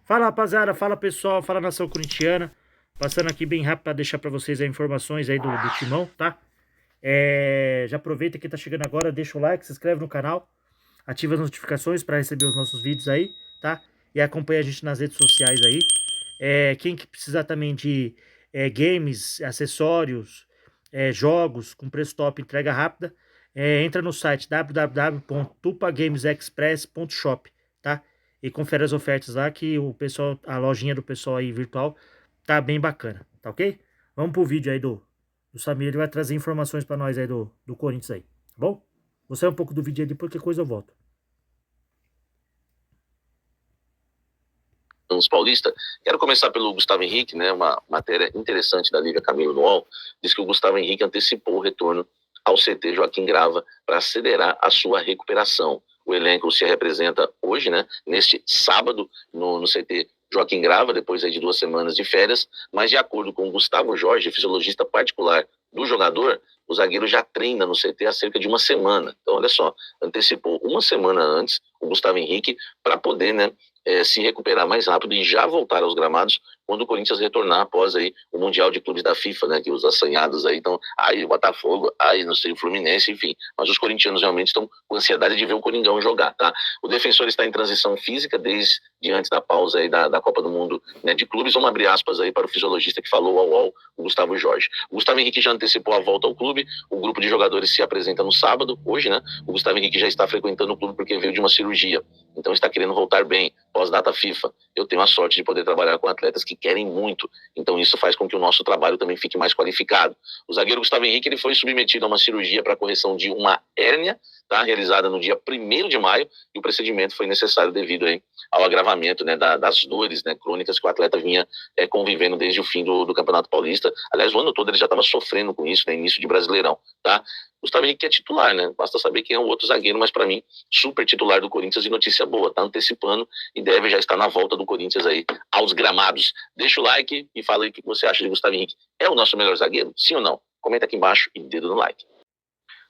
Fala, rapaziada, fala pessoal, fala nação corintiana. Passando aqui bem rápido para deixar para vocês as informações aí do Timão, tá? Já aproveita que tá chegando agora, deixa o like, se inscreve no canal, ativa as notificações para receber os nossos vídeos aí, tá? E acompanha a gente nas redes sociais aí. Quem que precisar também de games, acessórios, jogos com preço top, entrega rápida, entra no site www.tupagamesexpress.shop, tá? E confere as ofertas lá que o pessoal, a lojinha do pessoal aí virtual tá bem bacana, tá ok? Vamos pro vídeo aí do Samir, ele vai trazer informações pra nós aí do Corinthians aí, tá bom? Vou sair um pouco do vídeo aí, depois que coisa eu volto. Paulista. Quero começar pelo Gustavo Henrique, né? Uma matéria interessante da Lívia Camilo no UOL, diz que o Gustavo Henrique antecipou o retorno ao CT Joaquim Grava para acelerar a sua recuperação. O elenco se representa hoje, né? Neste sábado, no CT Joaquim Grava, depois aí de 2 semanas de férias, mas de acordo com o Gustavo Jorge, fisiologista particular do jogador, o zagueiro já treina no CT há cerca de 1 semana. Então, olha só, antecipou 1 semana antes o Gustavo Henrique para poder, né, se recuperar mais rápido e já voltar aos gramados quando o Corinthians retornar após aí o Mundial de Clubes da FIFA, né, que os assanhados aí estão, aí o Botafogo, aí não sei, o Fluminense, enfim, mas os corintianos realmente estão com ansiedade de ver o Coringão jogar, tá? O defensor está em transição física desde antes da pausa aí da Copa do Mundo, né, de clubes. Vamos abrir aspas aí para o fisiologista que falou ao UOL, o Gustavo Jorge. O Gustavo Henrique já antecipou a volta ao clube, o grupo de jogadores se apresenta no sábado, hoje, né? O Gustavo Henrique já está frequentando o clube porque veio de uma cirurgia, então está querendo voltar bem, pós-data FIFA. Eu tenho a sorte de poder trabalhar com atletas que querem muito, então isso faz com que o nosso trabalho também fique mais qualificado. O zagueiro Gustavo Henrique, ele foi submetido a uma cirurgia para correção de uma hérnia, tá, realizada no dia 1º de maio, e o procedimento foi necessário devido aí ao agravamento, né, das dores, né, crônicas que o atleta vinha convivendo desde o fim do Campeonato Paulista. Aliás, o ano todo ele já estava sofrendo com isso, né, início de Brasileirão, tá? Gustavo Henrique é titular, né? Basta saber quem é o outro zagueiro, mas para mim, super titular do Corinthians, e notícia boa, tá antecipando e deve já estar na volta do Corinthians aí aos gramados. Deixa o like e fala aí o que você acha de Gustavo Henrique. É o nosso melhor zagueiro? Sim ou não? Comenta aqui embaixo e dedo no like.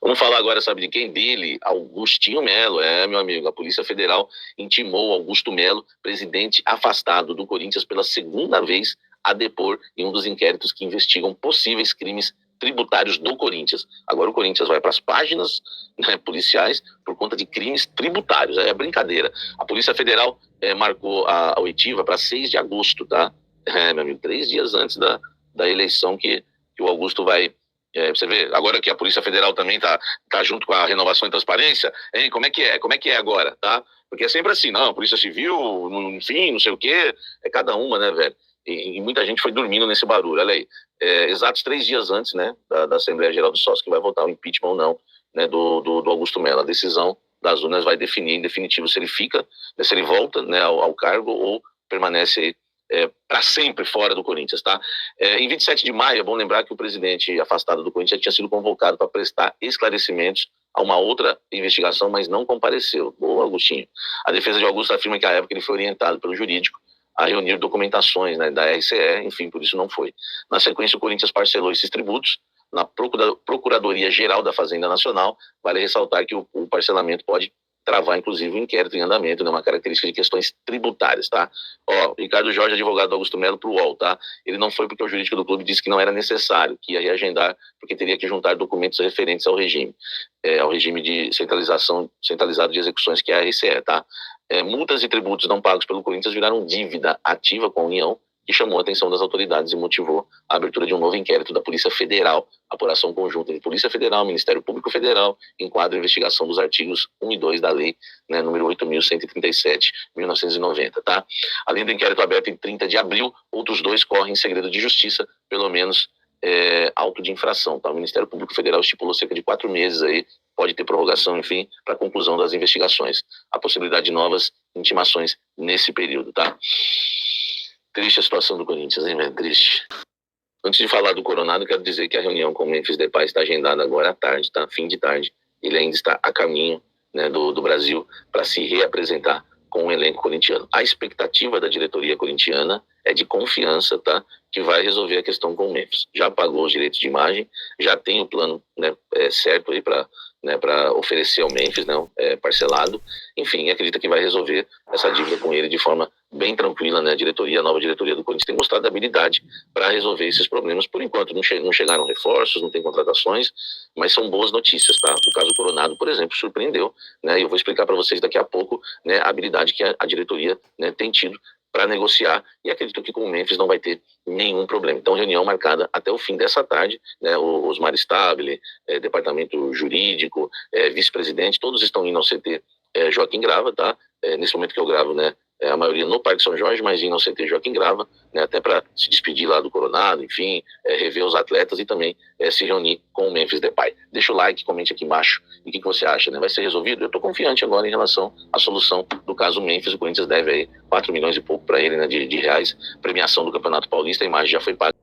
Vamos falar agora, sabe de quem? Dele, Augustinho Melo. Meu amigo, a Polícia Federal intimou Augusto Melo, presidente afastado do Corinthians pela 2ª vez, a depor em um dos inquéritos que investigam possíveis crimes tributários do Corinthians. Agora o Corinthians vai para as páginas, né, policiais por conta de crimes tributários. É brincadeira. A Polícia Federal marcou a oitiva para 6 de agosto, tá? Meu amigo, 3 dias antes da eleição que o Augusto vai... você vê, agora que a Polícia Federal também tá junto com a renovação e transparência, hein? Como é que é agora, tá? Porque é sempre assim, não, Polícia Civil, enfim, não sei o quê, é cada uma, né, velho? E muita gente foi dormindo nesse barulho, olha aí. Exatos 3 dias antes, né, da Assembleia Geral do Sócio, que vai votar o impeachment ou não, né, do Augusto Melo. A decisão das urnas vai definir em definitivo se ele fica, né, se ele volta, né, ao cargo ou permanece aí para sempre fora do Corinthians, tá? Em 27 de maio, é bom lembrar que o presidente afastado do Corinthians tinha sido convocado para prestar esclarecimentos a uma outra investigação, mas não compareceu. Boa, Agostinho. A defesa de Augusto afirma que à época ele foi orientado pelo jurídico a reunir documentações, né, da RCE, enfim, por isso não foi. Na sequência, o Corinthians parcelou esses tributos na Procuradoria-Geral da Fazenda Nacional. Vale ressaltar que o parcelamento pode travar, inclusive, um inquérito em andamento, né, uma característica de questões tributárias, tá? Ricardo Jorge, advogado do Augusto Melo, para o UOL, tá? Ele não foi porque o jurídico do clube disse que não era necessário, que ia reagendar, porque teria que juntar documentos referentes ao regime de centralizado de execuções, que é a RCE, tá? Multas e tributos não pagos pelo Corinthians viraram dívida ativa com a União, que chamou a atenção das autoridades e motivou a abertura de um novo inquérito da Polícia Federal. Apuração conjunta de Polícia Federal, Ministério Público Federal, enquadra a investigação dos artigos 1 e 2 da Lei, né, número 8.137, 1990, tá? Além do inquérito aberto em 30 de abril, outros 2 correm em segredo de justiça, pelo menos auto de infração, tá? O Ministério Público Federal estipulou cerca de 4 meses aí, pode ter prorrogação, enfim, para a conclusão das investigações. A possibilidade de novas intimações nesse período, tá? Triste a situação do Corinthians, hein, velho? Triste. Antes de falar do Coronado, quero dizer que a reunião com o Memphis Depay está agendada agora à tarde, tá? Fim de tarde. Ele ainda está a caminho, né, do Brasil para se reapresentar com o elenco corintiano. A expectativa da diretoria corintiana é de confiança, tá? Que vai resolver a questão com o Memphis. Já pagou os direitos de imagem, já tem o plano, né, certo aí para né, para oferecer ao Memphis, né, parcelado. Enfim, acredita que vai resolver essa dívida com ele de forma bem tranquila, né? A nova diretoria do Corinthians tem mostrado habilidade para resolver esses problemas. Por enquanto, não chegaram reforços, não tem contratações, mas são boas notícias, tá? O caso Coronado, por exemplo, surpreendeu, né? E eu vou explicar para vocês daqui a pouco, né, a habilidade que a diretoria, né, tem tido para negociar, e acredito que com o Memphis não vai ter nenhum problema. Então, reunião marcada até o fim dessa tarde, né? O Osmar Stabile, departamento jurídico, vice-presidente, todos estão indo ao CT Joaquim Grava, tá? Nesse momento que eu gravo, né? A maioria no Parque São Jorge, mas indo ao CT Joaquim Grava, né? Até para se despedir lá do Coronado, enfim, rever os atletas e também se reunir com o Memphis Depay. Deixa o like, comente aqui embaixo e o que você acha, né? Vai ser resolvido? Eu estou confiante agora em relação à solução do caso Memphis. O Corinthians deve aí 4 milhões e pouco para ele, né? De reais, premiação do Campeonato Paulista, a imagem já foi paga.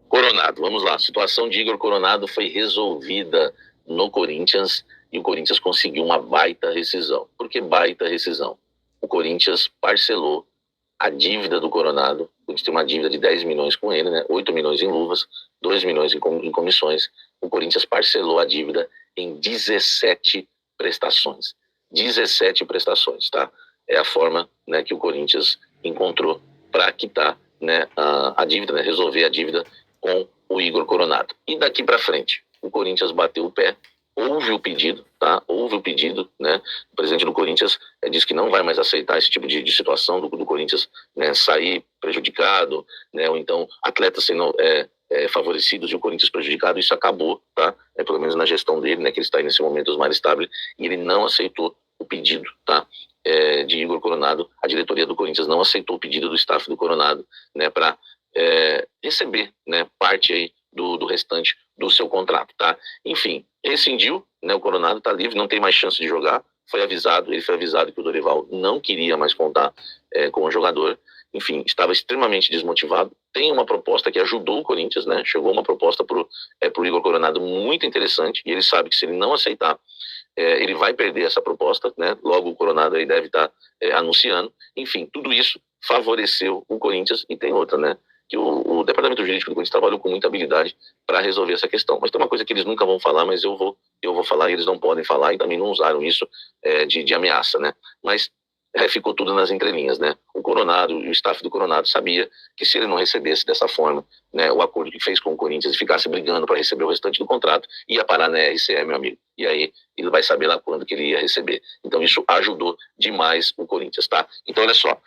Coronado, vamos lá. A situação de Igor Coronado foi resolvida no Corinthians e o Corinthians conseguiu uma baita rescisão. Por que baita rescisão? O Corinthians parcelou a dívida do Coronado. O Corinthians tem uma dívida de 10 milhões com ele, né? 8 milhões em luvas, 2 milhões em comissões. O Corinthians parcelou a dívida em 17 prestações. 17 prestações, tá? É a forma, né, que o Corinthians encontrou para quitar, né, a dívida, né, resolver a dívida com o Igor Coronado. E daqui para frente, o Corinthians bateu o pé, houve o pedido, tá? Houve o pedido, né? O presidente do Corinthians disse que não vai mais aceitar esse tipo de situação do Corinthians, né, sair prejudicado, né? Ou então atletas sendo favorecidos e o Corinthians prejudicado. Isso acabou, tá? Pelo menos na gestão dele, né? Que ele está aí nesse momento, Osmar Stabile, e ele não aceitou o pedido, tá? De Igor Coronado. A diretoria do Corinthians não aceitou o pedido do staff do Coronado, né? Para receber, né, parte aí do restante do seu contrato, tá? Enfim, rescindiu, né? O Coronado tá livre, não tem mais chance de jogar. Ele foi avisado que o Dorival não queria mais contar com o jogador. Enfim, estava extremamente desmotivado. Tem uma proposta que ajudou o Corinthians, né? Chegou uma proposta pro Igor Coronado muito interessante, e ele sabe que se ele não aceitar, ele vai perder essa proposta, né? Logo o Coronado aí deve estar anunciando. Enfim, tudo isso favoreceu o Corinthians. E tem outra, né? Que o departamento jurídico do Corinthians trabalhou com muita habilidade para resolver essa questão. Mas tem uma coisa que eles nunca vão falar, mas eu vou falar e eles não podem falar, e também não usaram isso de ameaça, né? Mas ficou tudo nas entrelinhas, né? O Coronado e o staff do Coronado sabia que se ele não recebesse dessa forma, né, o acordo que fez com o Corinthians e ficasse brigando para receber o restante do contrato, ia parar na RCE, meu amigo. E aí ele vai saber lá quando que ele ia receber. Então isso ajudou demais o Corinthians, tá? Então olha só,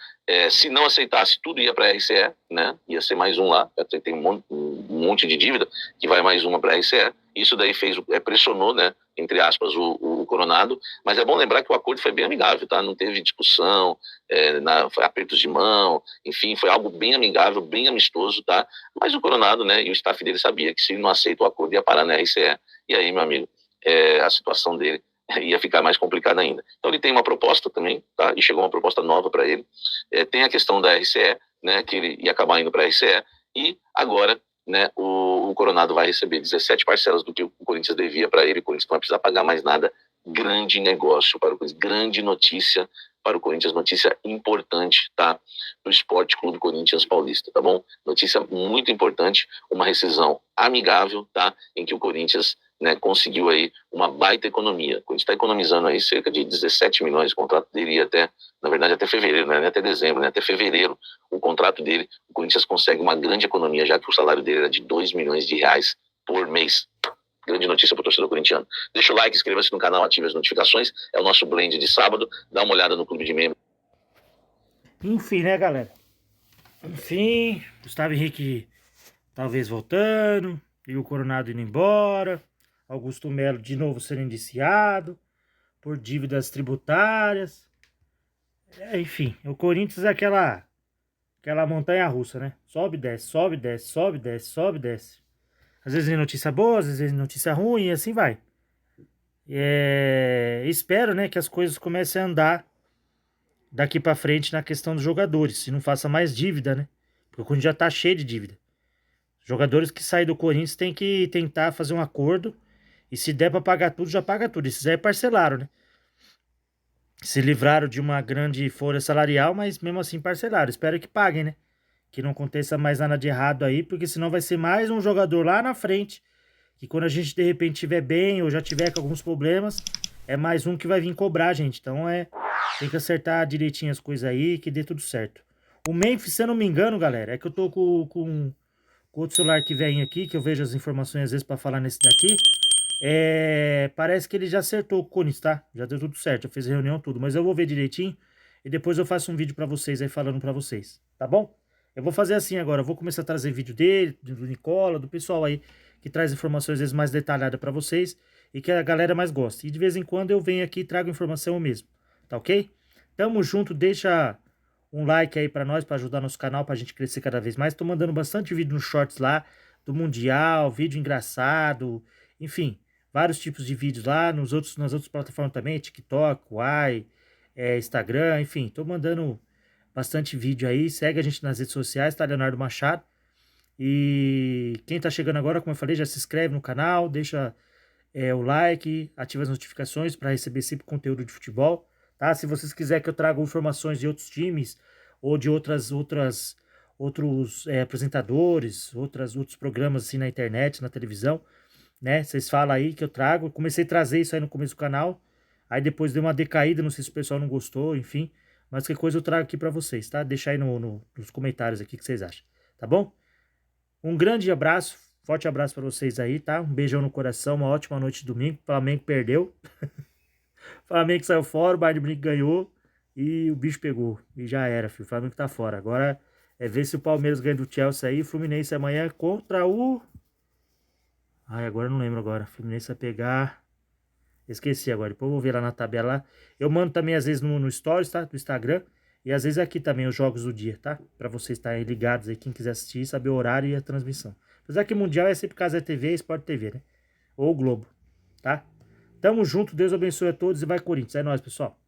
se não aceitasse, tudo ia para a RCE, né? Ia ser mais um lá. Tem um monte de dívida que vai mais uma para a RCE. Isso daí pressionou, né, entre aspas, o Coronado, mas é bom lembrar que o acordo foi bem amigável, tá? Não teve discussão, foi apertos de mão, enfim, foi algo bem amigável, bem amistoso, tá? Mas o Coronado, né, e o staff dele sabia que se ele não aceita o acordo ia parar na RCE, e aí, meu amigo, a situação dele ia ficar mais complicada ainda. Então ele tem uma proposta também, tá? E chegou uma proposta nova para ele. Tem a questão da RCE, né, que ele ia acabar indo para a RCE, e agora, né, o Coronado vai receber 17 parcelas do que o Corinthians devia para ele. O Corinthians não vai precisar pagar mais nada. Grande negócio para o Corinthians, grande notícia para o Corinthians, notícia importante, tá? Do Esporte Clube Corinthians Paulista, tá bom? Notícia muito importante, uma rescisão amigável, tá? Em que o Corinthians, né, conseguiu aí uma baita economia. O Corinthians está economizando aí cerca de 17 milhões, o contrato dele ia até, na verdade, até fevereiro, né? Até dezembro, né? Até fevereiro, o contrato dele, o Corinthians consegue uma grande economia, já que o salário dele era de 2 milhões de reais por mês. Grande notícia para o torcedor corintiano. Deixa o like, inscreva-se no canal, ative as notificações. É o nosso blend de sábado. Dá uma olhada no clube de membros. Enfim, né, galera? Enfim, Gustavo Henrique talvez voltando, e o Coronado indo embora. Augusto Melo de novo sendo indiciado por dívidas tributárias. Enfim, o Corinthians é aquela montanha russa, né? Sobe, desce, sobe, desce, sobe, desce, sobe, desce. Às vezes é notícia boa, às vezes é notícia ruim, e assim vai. Espero, né, que as coisas comecem a andar daqui pra frente na questão dos jogadores, se não faça mais dívida, né? Porque o Corinthians já tá cheio de dívida. Jogadores que saem do Corinthians tem que tentar fazer um acordo, e se der pra pagar tudo, já paga tudo. Esses aí parcelaram, né? Se livraram de uma grande folha salarial, mas mesmo assim parcelaram. Espero que paguem, né? Que não aconteça mais nada de errado aí, porque senão vai ser mais um jogador lá na frente Que quando a gente de repente estiver bem ou já tiver com alguns problemas, é mais um que vai vir cobrar a gente. Então tem que acertar direitinho as coisas aí, que dê tudo certo. O Memphis, se eu não me engano, galera, é que eu tô com outro celular que vem aqui, que eu vejo as informações às vezes pra falar nesse daqui. Parece que ele já acertou o Cones, tá? Já deu tudo certo, já fez reunião, tudo. Mas eu vou ver direitinho e depois eu faço um vídeo pra vocês aí falando pra vocês, tá bom? Eu vou fazer assim agora, eu vou começar a trazer vídeo dele, do Nicola, do pessoal aí que traz informações às vezes mais detalhadas pra vocês e que a galera mais gosta. E de vez em quando eu venho aqui e trago informação mesmo, tá ok? Tamo junto, deixa um like aí pra nós, pra ajudar nosso canal, pra gente crescer cada vez mais. Tô mandando bastante vídeo nos shorts lá, do Mundial, vídeo engraçado, enfim, vários tipos de vídeos lá, nas outras plataformas também, TikTok, Uai, Instagram, enfim, tô mandando bastante vídeo aí. Segue a gente nas redes sociais, tá? Leonardo Machado. E quem tá chegando agora, como eu falei, já se inscreve no canal, deixa o like, ativa as notificações para receber sempre conteúdo de futebol, tá? Se vocês quiserem que eu traga informações de outros times ou de outros apresentadores, outros programas assim na internet, na televisão, né? Vocês falam aí que eu trago. Eu comecei a trazer isso aí no começo do canal, aí depois deu uma decaída, não sei se o pessoal não gostou, enfim. Mas qualquer coisa eu trago aqui para vocês, tá? Deixa aí nos comentários aqui o que vocês acham, tá bom? Um grande abraço, forte abraço para vocês aí, tá? Um beijão no coração, uma ótima noite de domingo. O Flamengo perdeu. O Flamengo saiu fora, o Bayern de Munique ganhou e o bicho pegou. E já era, filho. O Flamengo tá fora. Agora é ver se o Palmeiras ganha do Chelsea aí. O Fluminense amanhã contra o... Ai, agora eu não lembro agora. O Fluminense vai pegar... Esqueci agora. Depois eu vou ver lá na tabela lá. Eu mando também às vezes no Stories, tá? Do Instagram. E às vezes aqui também os jogos do dia, tá? Pra vocês estarem ligados aí, quem quiser assistir, saber o horário e a transmissão. Apesar que Mundial é sempre Casa TV e Sport TV, né? Ou Globo, tá? Tamo junto, Deus abençoe a todos e vai Corinthians. É nóis, pessoal.